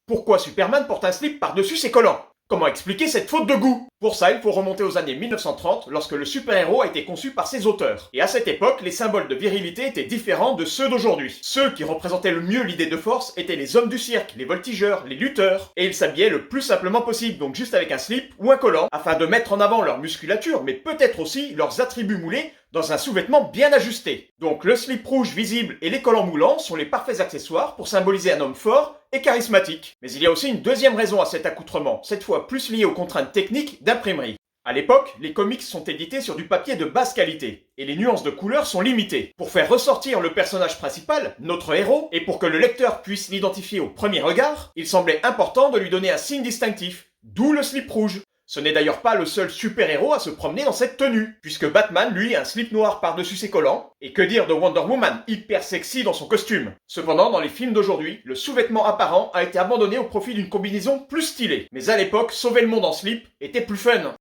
Pourquoi Superman porte un slip par-dessus ses collants? Comment expliquer cette faute de goût? Pour ça, il faut remonter aux années 1930, lorsque le super-héros a été conçu par ses auteurs. Et à cette époque, les symboles de virilité étaient différents de ceux d'aujourd'hui. Ceux qui représentaient le mieux l'idée de force étaient les hommes du cirque, les voltigeurs, les lutteurs, et ils s'habillaient le plus simplement possible, donc juste avec un slip ou un collant, afin de mettre en avant leur musculature, mais peut-être aussi leurs attributs moulés dans un sous-vêtement bien ajusté. Donc le slip rouge visible et les collants moulants sont les parfaits accessoires pour symboliser un homme fort et charismatique. Mais il y a aussi une deuxième raison à cet accoutrement, cette fois plus liée aux contraintes techniques d'imprimerie. À l'époque, les comics sont édités sur du papier de basse qualité, et les nuances de couleurs sont limitées. Pour faire ressortir le personnage principal, notre héros, et pour que le lecteur puisse l'identifier au premier regard, il semblait important de lui donner un signe distinctif, d'où le slip rouge. Ce n'est d'ailleurs pas le seul super-héros à se promener dans cette tenue, puisque Batman, lui, a un slip noir par-dessus ses collants, et que dire de Wonder Woman, hyper sexy dans son costume. Cependant, dans les films d'aujourd'hui, le sous-vêtement apparent a été abandonné au profit d'une combinaison plus stylée. Mais à l'époque, sauver le monde en slip était plus fun.